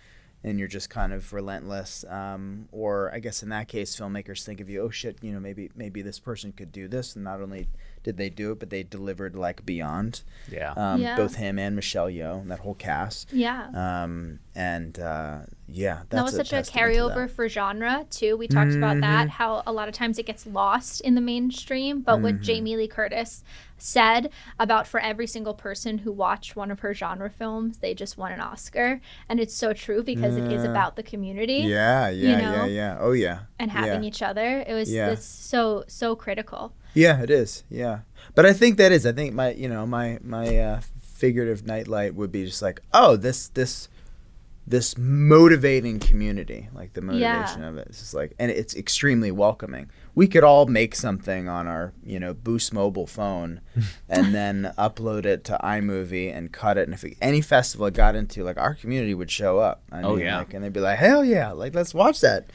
And you're just kind of relentless. Or I guess in that case, filmmakers think of you, oh shit, you know, maybe this person could do this. And not only did they do it, but they delivered like beyond. Yeah. Both him and Michelle Yeoh and that whole cast. Yeah. That was such a carryover for genre too. We talked about that, how a lot of times it gets lost in the mainstream, but what Jamie Lee Curtis said about for every single person who watched one of her genre films, they just won an Oscar. And it's so true because it is about the community. Yeah. Oh yeah. And having each other. It was it's so critical. Yeah, it is. Yeah. But I think my figurative nightlight would be just like, oh, this motivating community, like the motivation of it. It's just like, and it's extremely welcoming. We could all make something on our, Boost mobile phone and then upload it to iMovie and cut it. And if any festival it got into, like our community would show up. And they'd be like, hell yeah, like let's watch that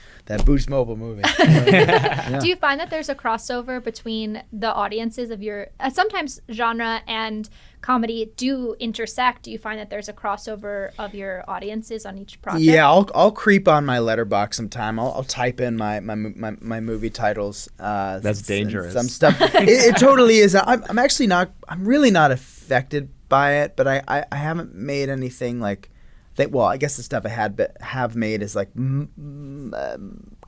Boost mobile movie. Do you find that there's a crossover between the audiences of your, sometimes genre and comedy do intersect? Do you find that there's a crossover of your audiences on each project? Yeah, I'll creep on my letterbox sometime. I'll type in my movie titles. That's dangerous. Some stuff. it totally is. I'm actually not. I'm really not affected by it. But I haven't made anything like that. Well, I guess the stuff I have made is like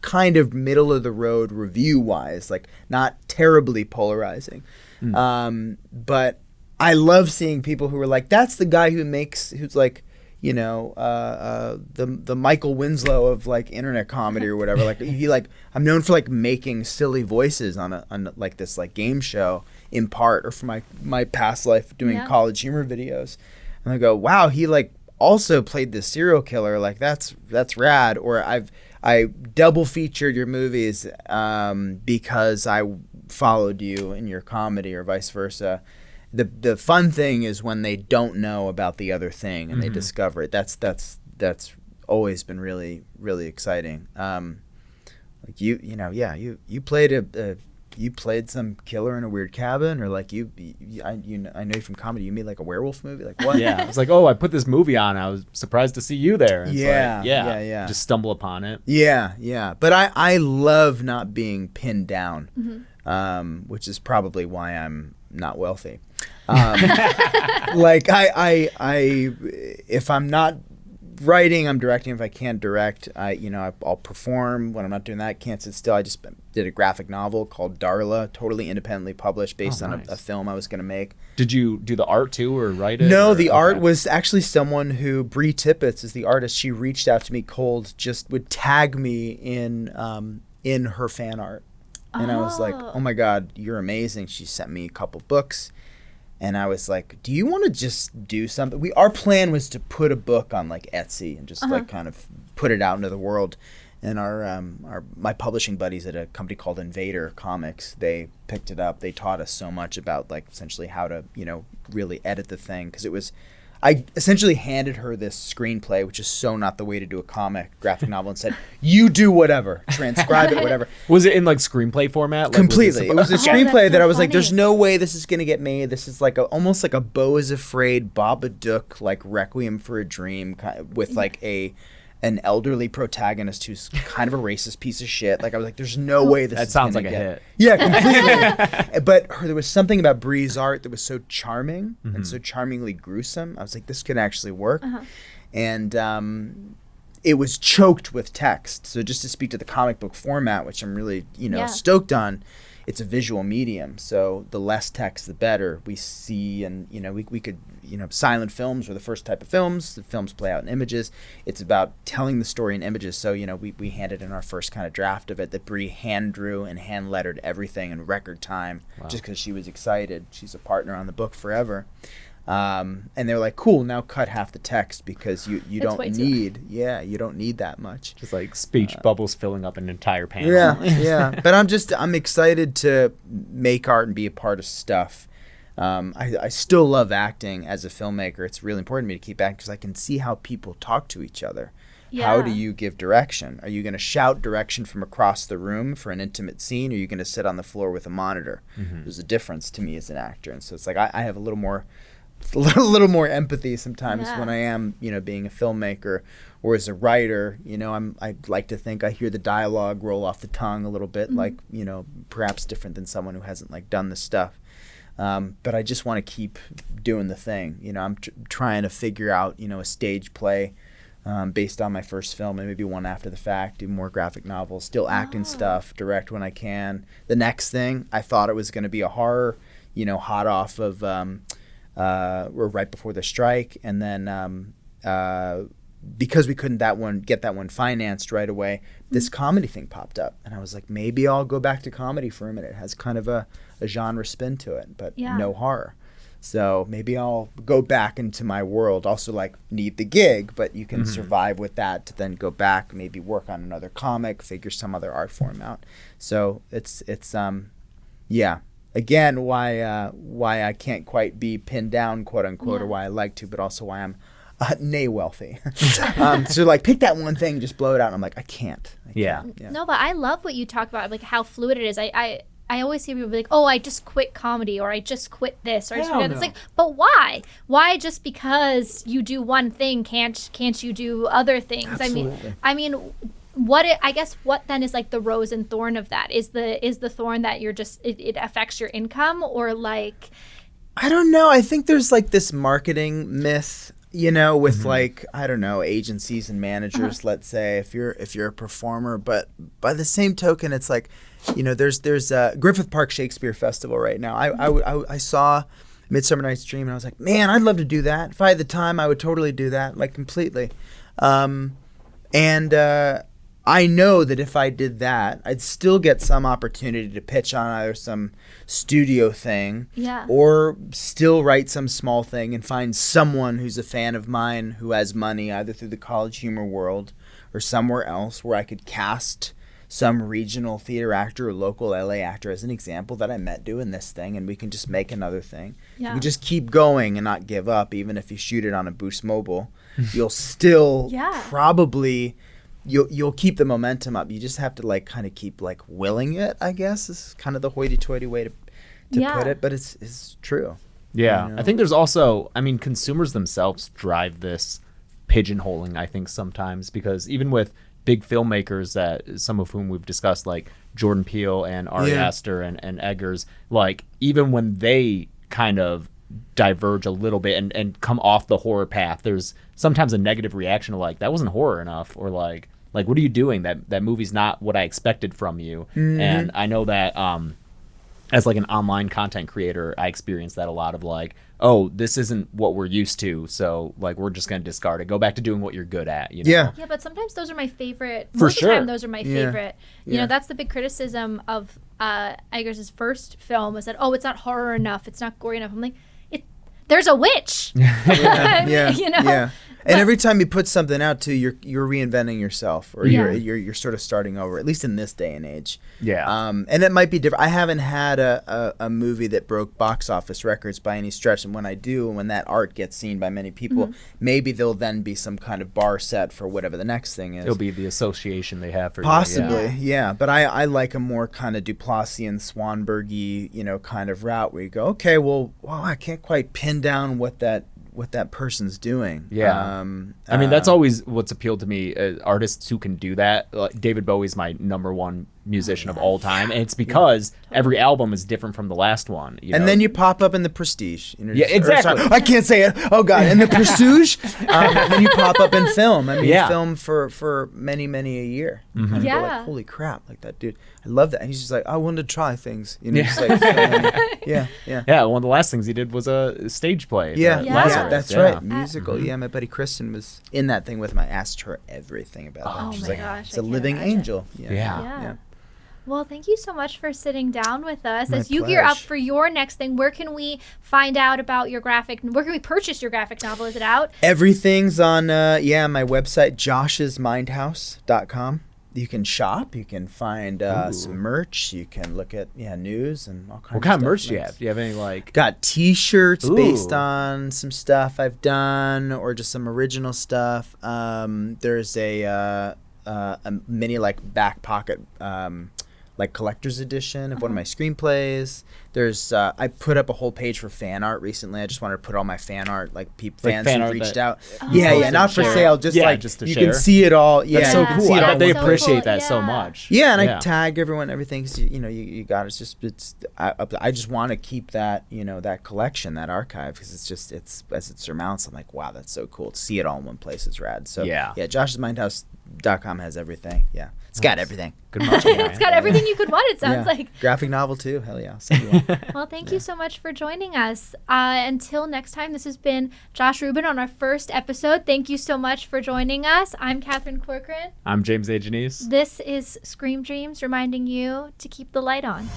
kind of middle of the road review wise, like not terribly polarizing. But I love seeing people who are like, that's the guy who's like, the Michael Winslow of like internet comedy or whatever. Like I'm known for like making silly voices on like this like game show in part, or for my past life doing college humor videos. And I go, wow, he like also played this serial killer. Like that's rad. Or I double featured your movies because I followed you in your comedy, or vice versa. The fun thing is when they don't know about the other thing and they discover it. That's always been really, really exciting. Like you played some killer in a weird cabin, or like I know you from comedy. You made like a werewolf movie. Like what? Yeah, I was like, oh, I put this movie on. I was surprised to see you there. And Yeah. Just stumble upon it. Yeah. But I love not being pinned down, which is probably why I'm not wealthy. Like I if I'm not writing, I'm directing. If I can't direct, I'll perform. When I'm not doing that, I can't sit still. I just did a graphic novel called Darla, totally independently published, based on a film I was going to make. Did you do the art too, or write it? No, the art was actually someone who, Bree Tippett is the artist. She reached out to me cold, just would tag me in her fan art. And I was like, oh my God, you're amazing. She sent me a couple books. And I was like, do you want to just do something? Our plan was to put a book on like Etsy and just like kind of put it out into the world. And my publishing buddies at a company called Invader Comics, they picked it up. They taught us so much about like essentially how to, really edit the thing. Because I essentially handed her this screenplay, which is so not the way to do a graphic novel, and said, you do whatever, transcribe it, whatever. Was it in like screenplay format? Like, completely. It was a screenplay that I was funny. like, there's no way this is going to get made. This is like almost like a Beau is Afraid, Babadook, like Requiem for a Dream, with like an elderly protagonist who's kind of a racist piece of shit. Like I was like, there's no way this is sounds like a hit. Yeah, completely. But there was something about Bree's art that was so charming and so charmingly gruesome. I was like, this could actually work. And it was choked with text. So just to speak to the comic book format, which I'm really, stoked on, it's a visual medium. So the less text, the better. We see, and we could, silent films were the first type of films. The films play out in images. It's about telling the story in images. So we handed in our first kind of draft of it that Bree hand drew and hand lettered everything in record time, just because she was excited. She's a partner on the book forever. And they're like, cool, now cut half the text, because you don't need that much. Just like speech bubbles filling up an entire panel. Yeah. But I'm excited to make art and be a part of stuff. I still love acting as a filmmaker. It's really important to me to keep acting, because I can see how people talk to each other. Yeah. How do you give direction? Are you going to shout direction from across the room for an intimate scene, or are you going to sit on the floor with a monitor? There's a difference to me as an actor. And so it's like I have a little more empathy sometimes when I am, being a filmmaker, or as a writer. I like to think I hear the dialogue roll off the tongue a little bit, like, perhaps different than someone who hasn't like done this stuff. But I just want to keep doing the thing. I'm trying to figure out, a stage play based on my first film, and maybe one after the fact, do more graphic novels, still acting stuff, direct when I can. The next thing, I thought it was going to be a horror, hot off of or right before the strike, and then because we couldn't get that one financed right away, this comedy thing popped up, and I was like, maybe I'll go back to comedy for a minute. It has kind of a genre spin to it, but no horror. So maybe I'll go back into my world. Also, like, need the gig, but you can survive with that to then go back, maybe work on another comic, figure some other art form out. So it's again, why I can't quite be pinned down, quote unquote, or why I like to, but also why I'm nay wealthy. So like, pick that one thing, just blow it out. And I'm like, I can't. Yeah. No, but I love what you talk about, like how fluid it is. I always hear people be like, oh, I just quit comedy, or I just quit this, or I just quit that. It's like, but why? Why just because you do one thing can't you do other things? Absolutely. I mean, I guess what then is like the rose and thorn of that? Is the thorn that you're just it affects your income, or like, I don't know. I think there's like this marketing myth, with like, I don't know, agencies and managers, let's say, if you're a performer, but by the same token, it's like, there's a Griffith Park Shakespeare Festival right now. I saw Midsummer Night's Dream, and I was like, man, I'd love to do that. If I had the time, I would totally do that, like completely. I know that if I did that, I'd still get some opportunity to pitch on either some studio thing or still write some small thing and find someone who's a fan of mine who has money either through the college humor world or somewhere else where I could cast some regional theater actor or local LA actor as an example that I met doing this thing, and we can just make another thing. Yeah. We just keep going and not give up. Even if you shoot it on a Boost Mobile, you'll still probably... You'll keep the momentum up. You just have to like kind of keep like willing it, I guess, is kind of the hoity-toity way to put it, but it's true. Yeah. You know? I think there's also, I mean, consumers themselves drive this pigeonholing, I think, sometimes, because even with big filmmakers that some of whom we've discussed, like Jordan Peele and Ari Aster and Eggers, like even when they kind of diverge a little bit and come off the horror path, there's sometimes a negative reaction of like, that wasn't horror enough, or like what are you doing? That movie's not what I expected from you. And I know that as like an online content creator, I experience that a lot of like, oh, this isn't what we're used to, so like we're just gonna discard it. Go back to doing what you're good at. You know? Yeah, but sometimes those are my favorite. For Most sure. of the time, those are my favorite. You know, that's the big criticism of Eggers' first film, was that, oh, it's not horror enough, it's not gory enough. I'm like, there's a witch. You know? And every time you put something out too, you're reinventing yourself, or you're sort of starting over, at least in this day and age. And it might be different. I haven't had a movie that broke box office records by any stretch, and when I do, and when that art gets seen by many people, maybe there'll then be some kind of bar set for whatever the next thing is. It'll be the association they have for possibly, but I like a more kind of Duplassian, Swanberg-y, you know, kind of route where you go, okay, well, I can't quite pin down what that person's doing. I mean, that's always what's appealed to me, artists who can do that. Like David Bowie's my number one musician of all time, and it's because every album is different from the last one. You know? Then you pop up in the Prestige. You know, exactly. I can't say it. Oh God, in the Prestige. Then you pop up in film. I mean, film for many a year. You kind of go like, holy crap, like that dude. I love that. And he's just like, I wanted to try things. You know, just like, Yeah, one of the last things he did was a stage play. Lazarus. That's right. Musical. Yeah, my buddy Kristen was in that thing with me. I asked her everything about that. She's like, gosh, it's a living angel. Yeah. Well, thank you so much for sitting down with us. My As you gear up for your next thing, where can we find out about your graphic? Where can we purchase your graphic novel? Is it out? Everything's on my website, joshsmindhouse.com. You can shop. You can find some merch. You can look at news and all kinds of stuff. What kind of merch do you have? Do you have any like... Got T-shirts based on some stuff I've done, or just some original stuff. There's a mini like back pocket like collector's edition of one of my screenplays. There's I put up a whole page for fan art recently. I just wanted to put all my fan art, like fans who reached out. Not for sale, just to you share. Can see it all. That's so cool. I bet they appreciate that so much. And I tag everyone, everything. Cause you got I just want to keep that that collection, that archive, because it's as it surmounts. I'm like, wow, that's so cool. To see it all in one place is rad. So joshsmindhouse.com has everything. It's got everything. Good marketing. It's got everything you could want, it sounds like. Graphic novel too. Hell yeah. I'll send you one. Well, thank you so much for joining us. Until next time, this has been Josh Ruben on our first episode. Thank you so much for joining us. I'm Catherine Corcoran. I'm James A. Janice. This is Scream Dreams, reminding you to keep the light on.